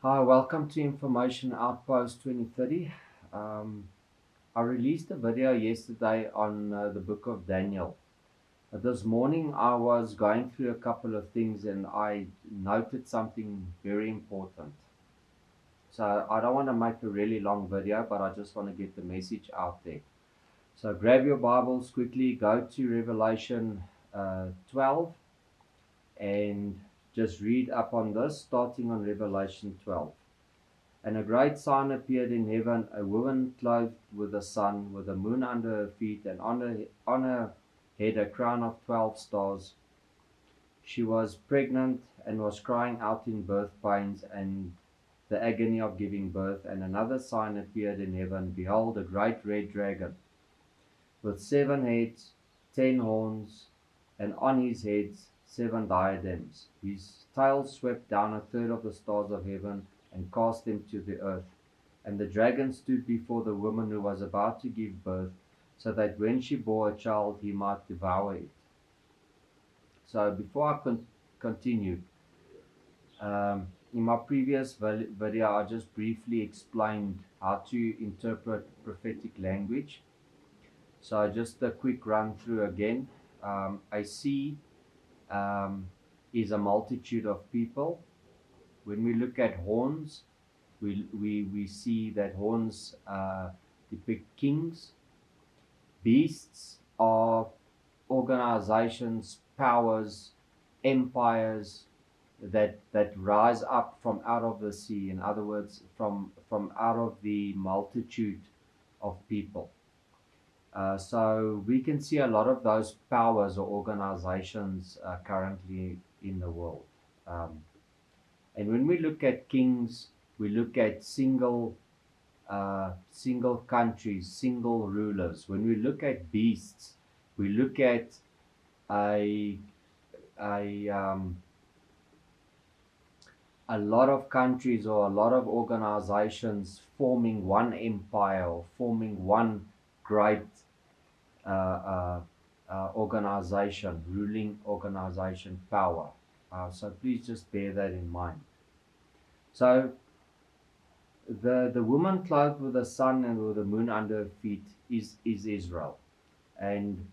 Hi, welcome to Information Outpost 2030. Um, I released a video yesterday on the book of Daniel. This morning I was going through a couple of things and I noted something very important. So I don't want to make a really long video, but I just want to get the message out there. So grab your Bibles quickly, go to Revelation 12 and just read up on this, starting on Revelation 12. And a great sign appeared in heaven, a woman clothed with the sun, with the moon under her feet, and on her head a crown of 12 stars. She was pregnant and was crying out in birth pains and the agony of giving birth. And another sign appeared in heaven. Behold, a great red dragon, with 7 heads, 10 horns, and on his heads 7 diadems. His tail swept down a third of the stars of heaven and cast them to the earth. And the dragon stood before the woman who was about to give birth, so that when she bore a child, he might devour it. So before I continue, in my previous video, I just briefly explained how to interpret prophetic language. So just a quick run through again. I see is a multitude of people. When we look at horns, we see that horns depict kings. Beasts are organizations, powers, empires that rise up from out of the sea. In other words, from out of the multitude of people. So we can see a lot of those powers or organizations currently in the world. Um, and when we look at kings, we look at single countries, single rulers. When we look at beasts, we look at a a a lot of countries or a lot of organizations forming one empire or forming one great uh, uh, organization, ruling organization power. So please just bear that in mind. So the woman clothed with the sun and with the moon under her feet is Israel, and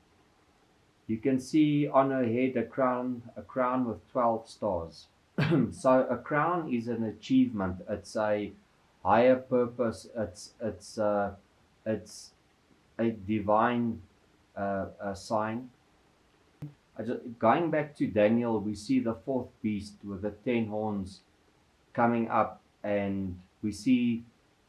you can see on her head a crown with 12 stars. So a crown is an achievement. It's a higher purpose. It's a divine sign. Going back to Daniel, we see the fourth beast with the 10 horns coming up, and we see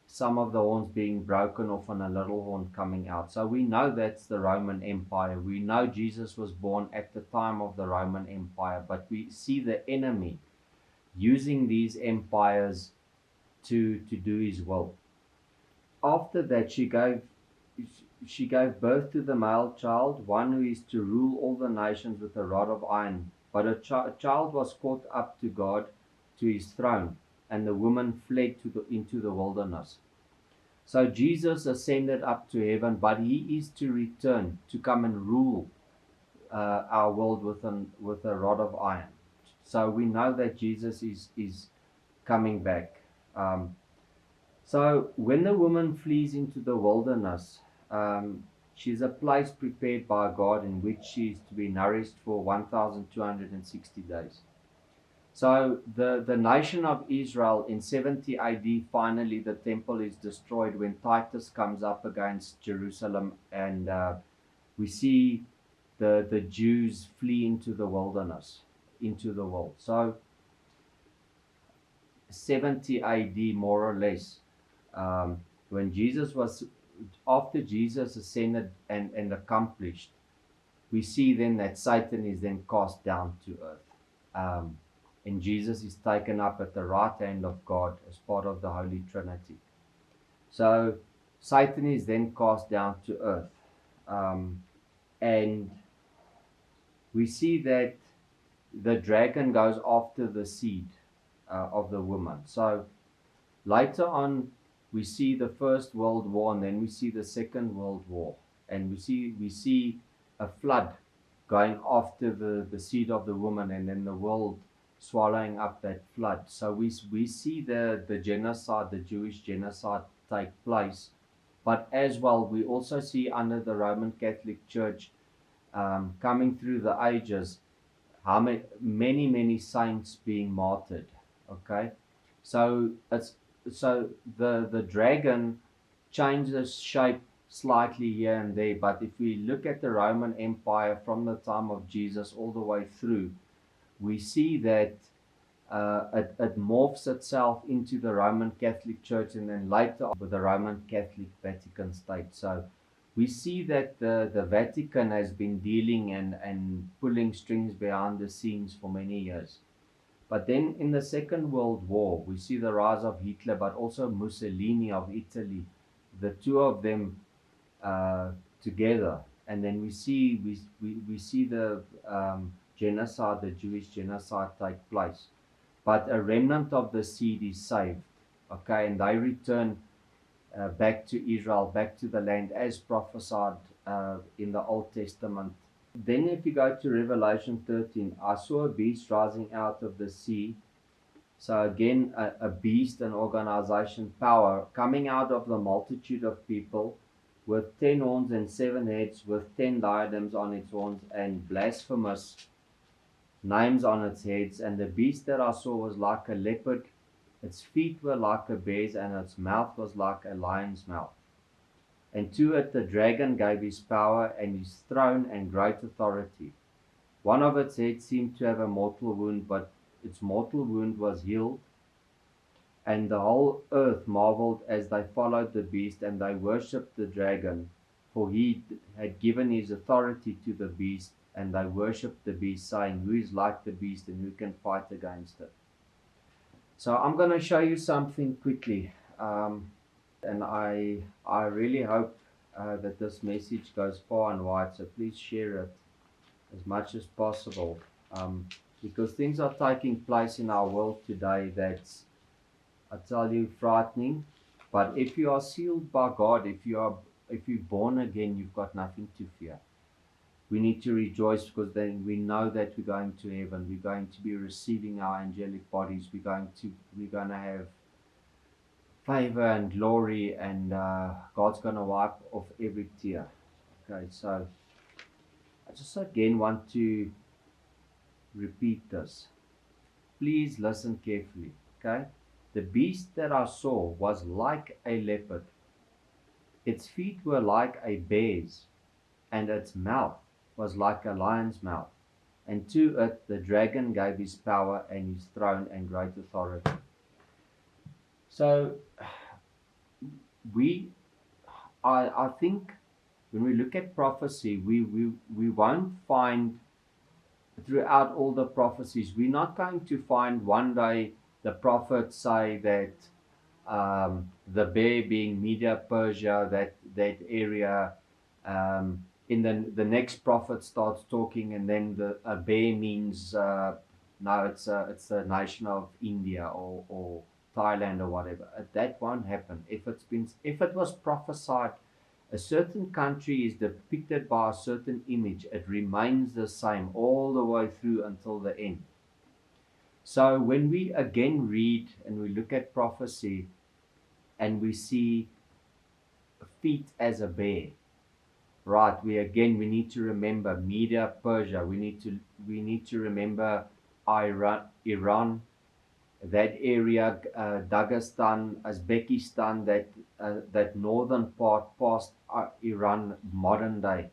some of the horns being broken off and a little horn coming out. So we know that's the Roman Empire. We know Jesus was born at the time of the Roman Empire, but we see the enemy using these empires to do his will. After that, she gave birth to the male child, one who is to rule all the nations with a rod of iron. But a child was caught up to God, to his throne, and the woman fled into the wilderness. So Jesus ascended up to heaven, but he is to return to come and rule our world with a rod of iron. So we know that Jesus is coming back. So when the woman flees into the wilderness, she's a place prepared by God in which she is to be nourished for 1,260 days. So the nation of Israel in 70 AD, finally the temple is destroyed when Titus comes up against Jerusalem, and we see the Jews flee into the wilderness, into the world. So 70 AD, more or less, when after Jesus ascended and accomplished, we see then that Satan is then cast down to earth. And Jesus is taken up at the right hand of God as part of the Holy Trinity. So Satan is then cast down to earth. And we see that the dragon goes after the seed of the woman. So later on, we see the First World War, and then we see the Second World War, and we see a flood going after the seed of the woman, and then the world swallowing up that flood. So we see the genocide, the Jewish genocide take place, but as well we also see under the Roman Catholic Church coming through the ages how many saints being martyred. Okay, so the dragon changes shape slightly here and there, but if we look at the Roman Empire from the time of Jesus all the way through, we see that it morphs itself into the Roman Catholic Church and then later with the Roman Catholic Vatican State. So we see that the Vatican has been dealing and pulling strings behind the scenes for many years. But then in the Second World War, we see the rise of Hitler, but also Mussolini of Italy, the two of them together. And then we see the genocide, the Jewish genocide take place. But a remnant of the seed is saved, okay, and they return back to Israel, back to the land as prophesied in the Old Testament. Then if you go to Revelation 13, I saw a beast rising out of the sea. So again, a beast, an organization, power, coming out of the multitude of people with 10 horns and 7 heads, with 10 diadems on its horns, and blasphemous names on its heads. And the beast that I saw was like a leopard, its feet were like a bear's, and its mouth was like a lion's mouth. And to it the dragon gave his power and his throne and great authority. One of its heads seemed to have a mortal wound, but its mortal wound was healed. And the whole earth marveled as they followed the beast, and they worshipped the dragon, for he had given his authority to the beast. And they worshipped the beast, saying, who is like the beast and who can fight against it? So I'm going to show you something quickly. And I really hope that this message goes far and wide. So please share it as much as possible. Because things are taking place in our world today that's, I tell you, frightening. But if you are sealed by God, if you're born again, you've got nothing to fear. We need to rejoice because then we know that we're going to heaven. We're going to be receiving our angelic bodies. We're going to have favor and glory, and God's going to wipe off every tear. Okay, so I just again want to repeat this. Please listen carefully. Okay, the beast that I saw was like a leopard. Its feet were like a bear's, and its mouth was like a lion's mouth. And to it the dragon gave his power and his throne and great authority. So I think when we look at prophecy, we won't find throughout all the prophecies, we're not going to find one day the prophets say that the bear being Media, Persia, that area, in the next prophet starts talking, and then a bear means no, it's a nation of India or Thailand or whatever. That won't happen. If it was prophesied, a certain country is depicted by a certain image, it remains the same all the way through until the end. So when we again read and we look at prophecy and we see feet as a bear, right, we need to remember Media, Persia. We need to remember Iran, that area, Dagestan, Uzbekistan, that northern part past Iran, modern day,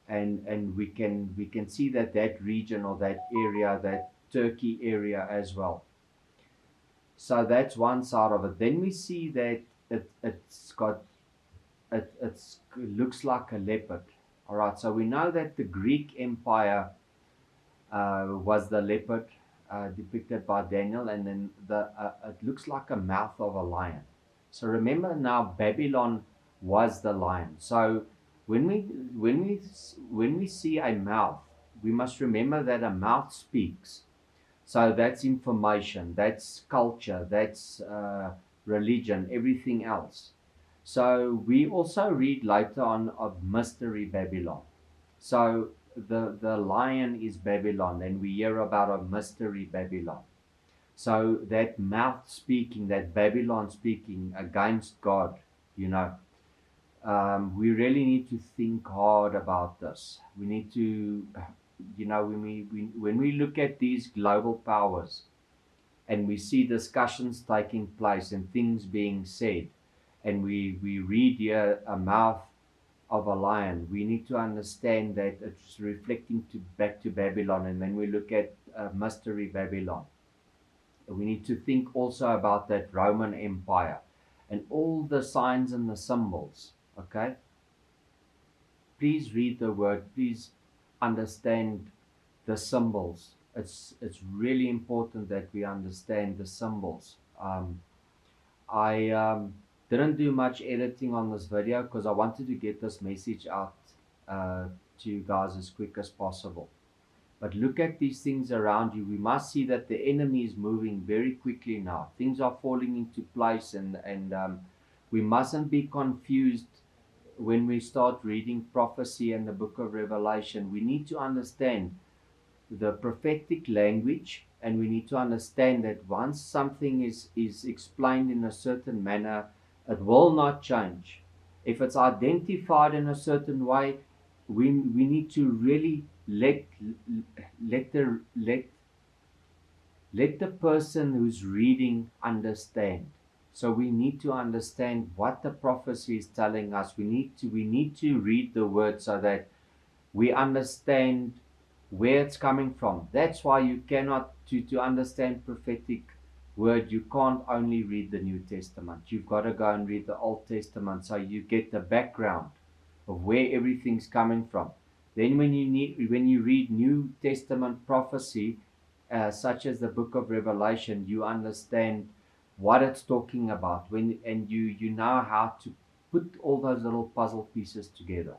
and we can see that region or that area, that Turkey area as well. So that's one side of it. Then we see that it looks like a leopard. All right, so we know that the Greek Empire was the leopard depicted by Daniel, and then it looks like a mouth of a lion. So remember now, Babylon was the lion. So when we see a mouth, we must remember that a mouth speaks. So that's information, that's culture, that's religion, everything else. So we also read later on of Mystery Babylon. So the lion is Babylon, and we hear about a mystery Babylon. So that mouth speaking, that Babylon speaking against God, you know, we really need to think hard about this. We need to, you know, when we look at these global powers and we see discussions taking place and things being said, and we read here a mouth of a lion, we need to understand that it's reflecting back to Babylon. And when we look at mystery Babylon, we need to think also about that Roman Empire and all the signs and the symbols. Okay, please read the word, please understand the symbols. It's really important that we understand the symbols. I didn't do much editing on this video because I wanted to get this message out to you guys as quick as possible. But look at these things around you. We must see that the enemy is moving very quickly now. Things are falling into place, and we mustn't be confused when we start reading prophecy and the book of Revelation. We need to understand the prophetic language, and we need to understand that once something is explained in a certain manner, it will not change. If it's identified in a certain way, we need to really let the person who's reading understand. So we need to understand what the prophecy is telling us. We need to read the word so that we understand where it's coming from. That's why you cannot, to understand prophetic word, you can't only read the New Testament. You've got to go and read the Old Testament so you get the background of where everything's coming from. Then when you read New Testament prophecy, such as the book of Revelation, you understand what it's talking about, and you know how to put all those little puzzle pieces together.